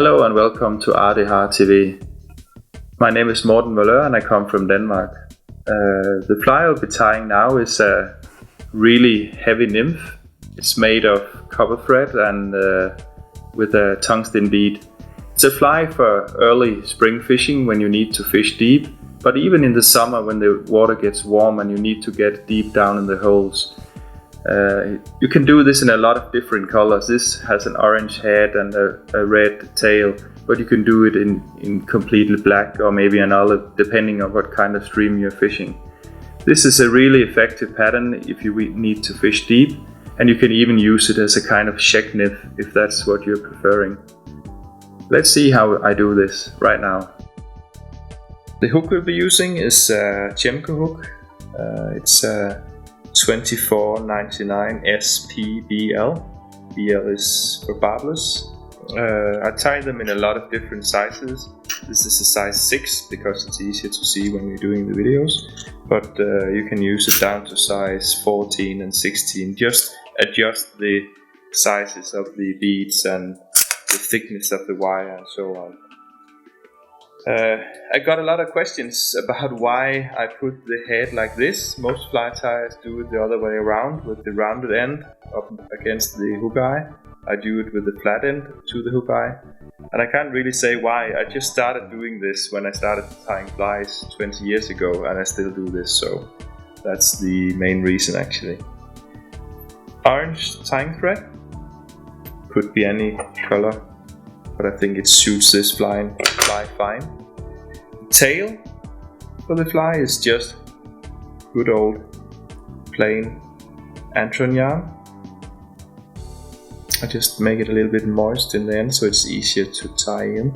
Hello and welcome to ADH TV. My name is Morten Møller and I come from Denmark. The fly I'll be tying now is a really heavy nymph. It's made of copper thread and with a tungsten bead. It's a fly for early spring fishing when you need to fish deep, but even in the summer when the water gets warm and you need to get deep down in the holes. You can do this in a lot of different colors. This has an orange head and a red tail, but you can do it in completely black or maybe an olive, depending on what kind of stream you're fishing. This is a really effective pattern if you need to fish deep, and you can even use it as a kind of check nymph if that's what you're preferring. Let's see how I do this right now. The hook we'll be using is a Chemco hook. It's a 2499 SPBL. BL is for barbless. I tie them in a lot of different sizes. This is a size 6 because it's easier to see when you're doing the videos, but you can use it down to size 14 and 16. Just adjust the sizes of the beads and the thickness of the wire and so on. I got a lot of questions about why I put the head like this. Most fly tyers do it the other way around, with the rounded end up against the hook eye. I do it with the flat end to the hook eye, and I can't really say why. I just started doing this when I started tying flies 20 years ago, and I still do this, so that's the main reason actually. Orange tying thread, could be any color, but I think it suits this fly fine. Tail for the fly is just good old plain Antron yarn. I just make it a little bit moist in the end so it's easier to tie in.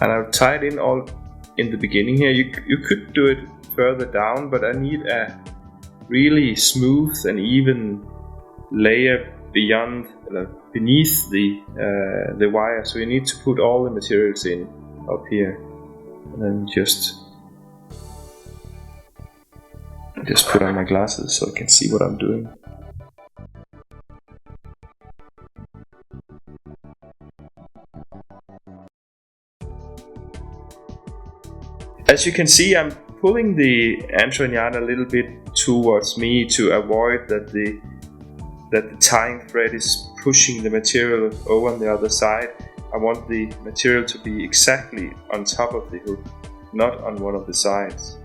And I've tied in all in the beginning here. You could do it further down, but I need a really smooth and even layer beneath the wire, so you need to put all the materials in up here, and then just put on my glasses so I can see what I'm doing. As you can see, I'm pulling the Antron yarn a little bit towards me to avoid that the tying thread is pushing the material over on the other side. I want the material to be exactly on top of the hook, not on one of the sides.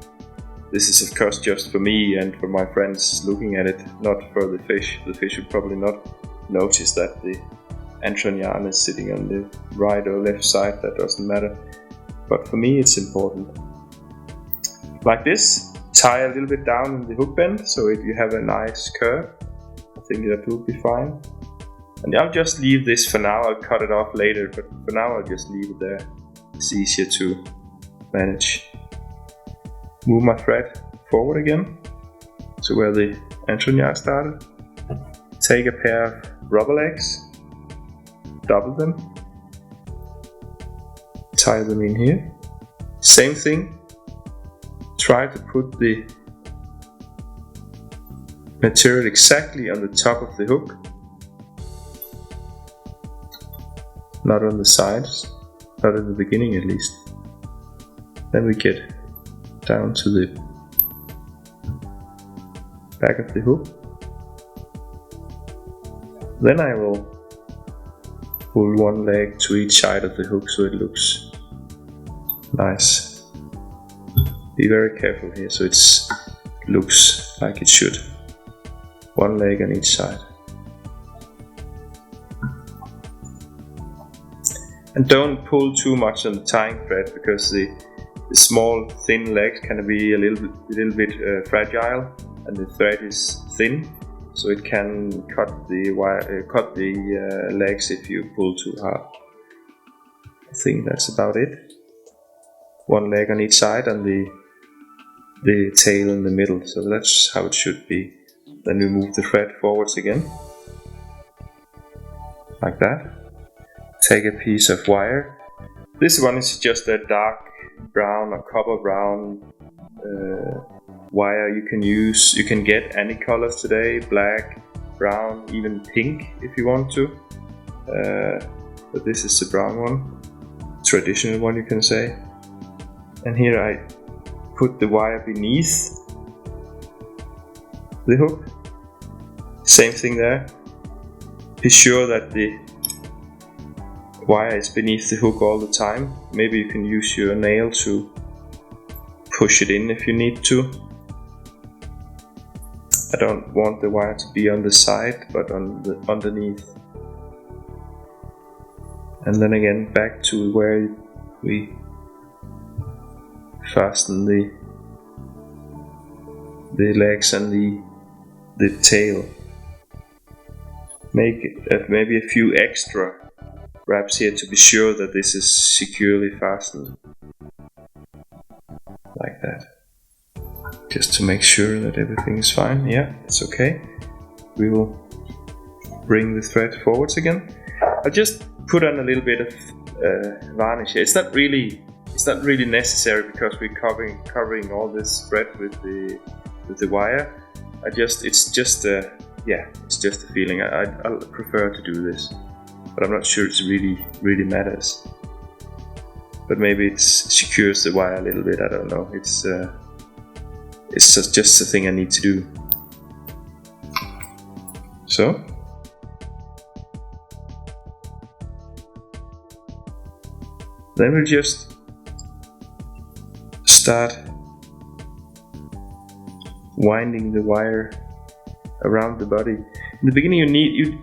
This is of course just for me and for my friends looking at it, not for the fish. The fish would probably not notice that the Antron yarn is sitting on the right or left side, that doesn't matter. But for me it's important. Like this, tie a little bit down in the hook bend so you have a nice curve. I think that will be fine. And I'll just leave this for now. I'll cut it off later, but for now I'll just leave it there. It's easier to manage. Move my thread forward again to where the Antron yarn started. Take a pair of rubber legs, double them, tie them in here. Same thing. Try to put the material exactly on the top of the hook, not on the sides, not in the beginning at least. Then we get down to the back of the hook. Then I will pull one leg to each side of the hook so it looks nice. Be very careful here so it looks like it should. One leg on each side. And don't pull too much on the tying thread because the small thin legs can be a little bit fragile, and the thread is thin, so it can cut the legs if you pull too hard. I think that's about it. One leg on each side and the tail in the middle, so that's how it should be. Then we move the thread forwards again, like that. Take a piece of wire. This one is just a dark brown or copper brown wire you can use. You can get any colors today, black, brown, even pink if you want to. but this is the brown one, traditional one you can say. And here I put the wire beneath the hook. Same thing there. Be sure that the wire is beneath the hook all the time. Maybe you can use your nail to push it in if you need to. I don't want the wire to be on the side, but on the underneath. And then again back to where we fasten the legs and the tail. Make maybe a few extra wraps here to be sure that this is securely fastened. Like that. Just to make sure that everything is fine. Yeah, it's okay. We will bring the thread forwards again. I'll just put on a little bit of varnish here. It's not really necessary because we're covering all this thread with the wire. It's just a feeling. I'll prefer to do this, but I'm not sure it really matters. But maybe it secures the wire a little bit. I don't know. It's just a thing I need to do. So. Then we'll just start winding the wire around the body. In the beginning,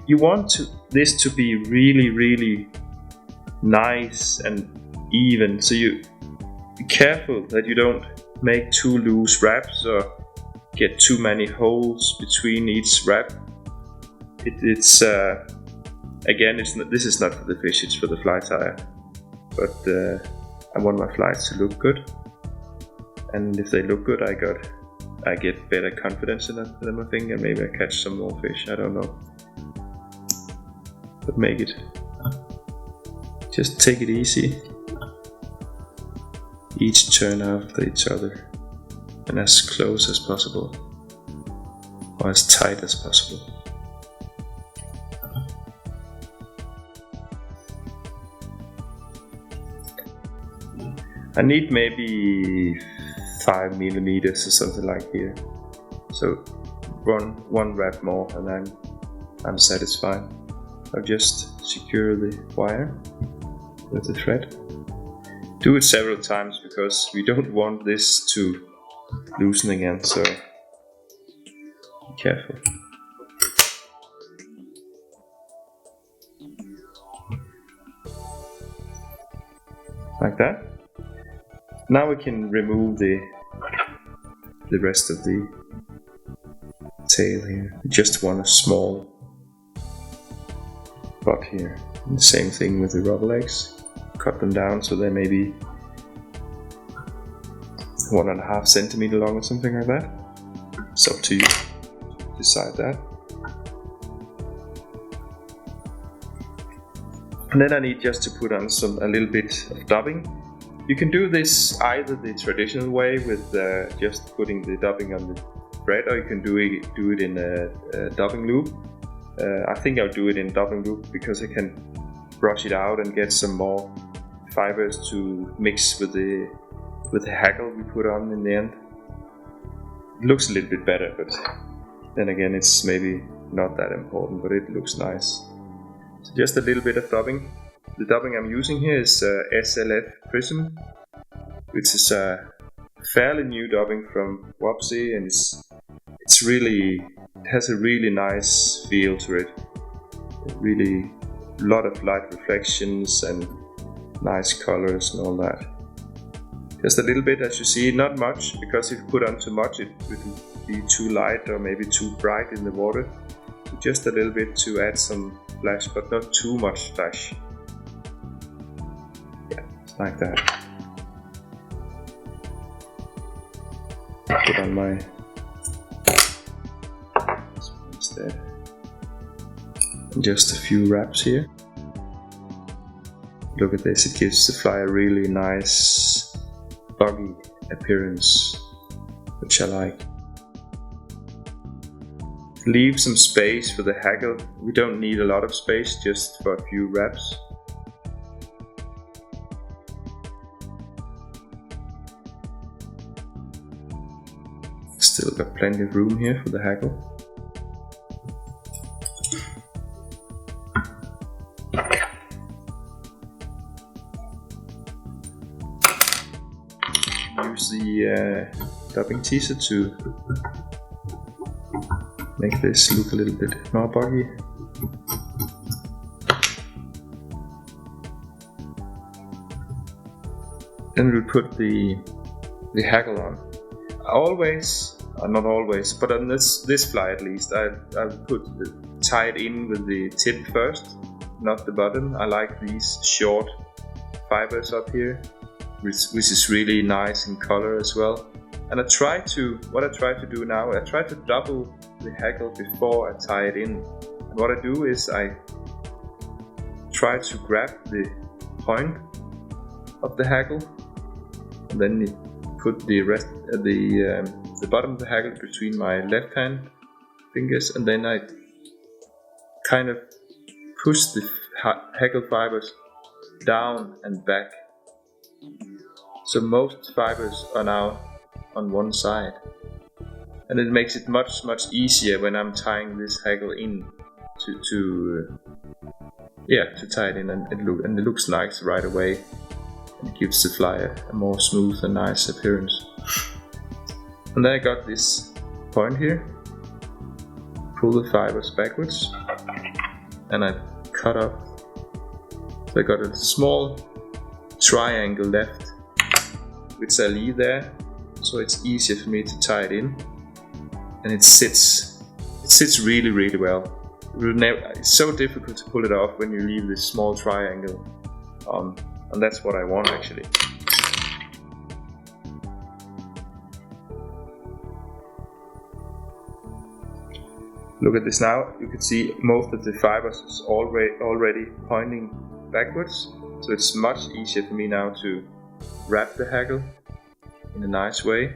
you want this to be really nice and even. So you be careful that you don't make too loose wraps or get too many holes between each wrap. This is not for the fish; it's for the fly tire. But I want my flies to look good, and if they look good, I get better confidence in them, I think, and maybe I catch some more fish. I don't know, but just take it easy. Each turn after each other, and as close as possible, or as tight as possible. I need maybe 5 millimeters or something like here. So one wrap more and I'm satisfied. I'll just secure the wire with the thread. Do it several times because we don't want this to loosen again, so be careful. Like that. Now we can remove the rest of the tail here. We just want a small butt here. And the same thing with the rubber legs. Cut them down so they may be 1.5 centimeter long or something like that. It's up to you to decide that. And then I need just to put on a little bit of dubbing. You can do this either the traditional way with just putting the dubbing on the thread, or you can do it in a dubbing loop. I think I'll do it in dubbing loop because I can brush it out and get some more fibers to mix with the haggle we put on in the end. It looks a little bit better, but then again it's maybe not that important, but it looks nice. So just a little bit of dubbing. The dubbing I'm using here is SLF Prism, which is a fairly new dubbing from Wapsi, and it has a really nice feel to it. Really a lot of light reflections and nice colors and all that. Just a little bit, as you see, not much, because if you put on too much it would be too light or maybe too bright in the water. So just a little bit to add some flash, but not too much flash. Like that. Put on my instead. And just a few wraps here. Look at this, it gives the fly a really nice buggy appearance, which I like. Leave some space for the haggle. We don't need a lot of space, just for a few wraps. Still got plenty of room here for the haggle. Use the dubbing teaser to make this look a little bit more buggy. Then we'll put the haggle on. Always, not always, but on this fly at least, I tie it in with the tip first, not the bottom. I like these short fibers up here, which is really nice in color as well. And what I try to do now, I try to double the haggle before I tie it in. And what I do is I try to grab the point of the haggle, and then put the bottom of the haggle between my left hand fingers, and then I kind of push the haggle fibers down and back. So most fibers are now on one side, and it makes it much easier when I'm tying this haggle in to tie it in, and it looks nice right away. It gives the fly a more smooth and nice appearance. And then I got this point here, pull the fibers backwards, and I cut up. So I got a small triangle left, which I leave there, so it's easier for me to tie it in. And it sits really well. It's so difficult to pull it off when you leave this small triangle on. And that's what I want actually. Look at this now, you can see most of the fibers is already pointing backwards. So it's much easier for me now to wrap the haggle in a nice way.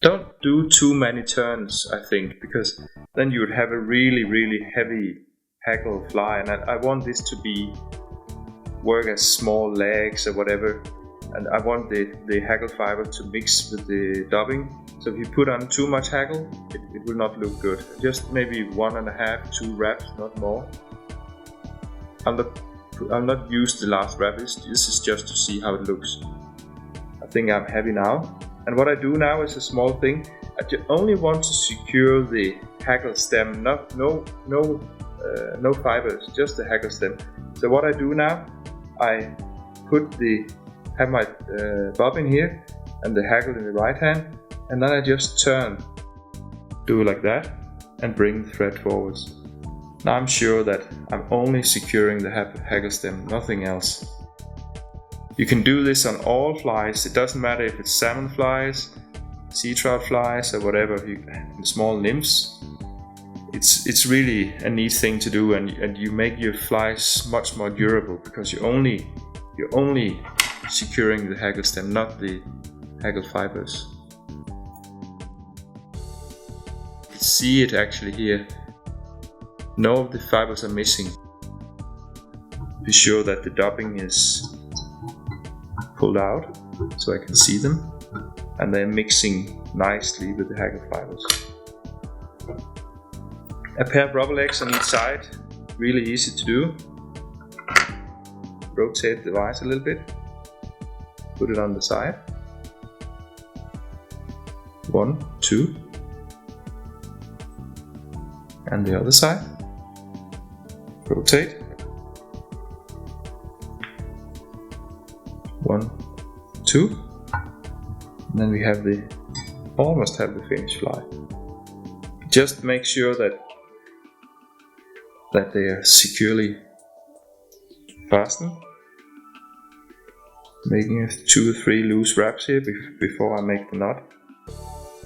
Don't do too many turns, I think, because then you would have a really heavy haggle fly, and I want this to work as small legs or whatever, and I want the haggle fiber to mix with the dubbing. So if you put on too much haggle, it will not look good. Just maybe 1.5, 2 wraps, not more. I'll not use the last wrap. This is just to see how it looks. I think I'm happy now. And what I do now is a small thing. I only want to secure the haggle stem, no fibers, just the haggle stem. So what I do now, I have my bobbin here and the haggle in the right hand, and then I just do it like that, and bring the thread forwards. Now I'm sure that I'm only securing the haggle stem, nothing else. You can do this on all flies. It doesn't matter if it's salmon flies, sea trout flies, or whatever, small nymphs. It's really a neat thing to do, and you make your flies much more durable because you're only securing the haggle stem, not the haggle fibers. You can see it actually here. No of the fibers are missing. Be sure that the dubbing is pulled out so I can see them, and they're mixing nicely with the haggle fibers. A pair of rubber legs on each side, really easy to do. Rotate the vise a little bit, put it on the side. 1, 2, and the other side. Rotate. 1, 2, and then we almost have the finished fly. Just make sure that they are securely fastened. Making 2 or 3 loose wraps here before I make the knot.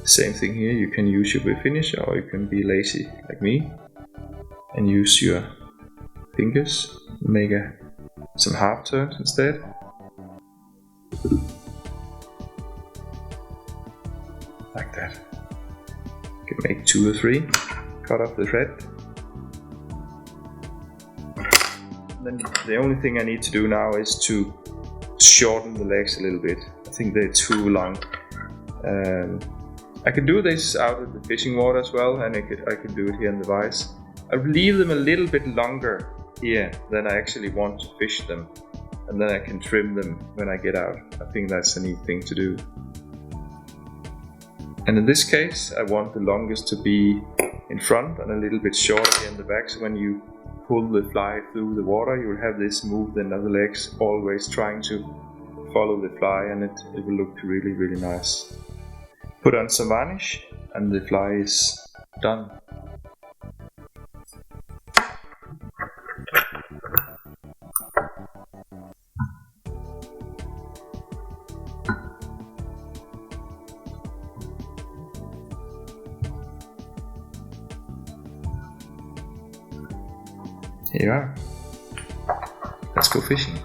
Same thing here, you can use your whip finish, or you can be lazy like me and use your fingers, make some half turns instead. Like that. You can make 2 or 3, cut off the thread. Then the only thing I need to do now is to shorten the legs a little bit. I think they're too long. I could do this out of the fishing water as well, and I could do it here in the vise. I leave them a little bit longer here than I actually want to fish them, and then I can trim them when I get out. I think that's a neat thing to do. And in this case, I want the longest to be in front and a little bit shorter here in the back, so when you pull the fly through the water, you will have this movement of the legs always trying to follow the fly, and it will look really, really nice. Put on some varnish and the fly is done. Here you are. Let's go fishing.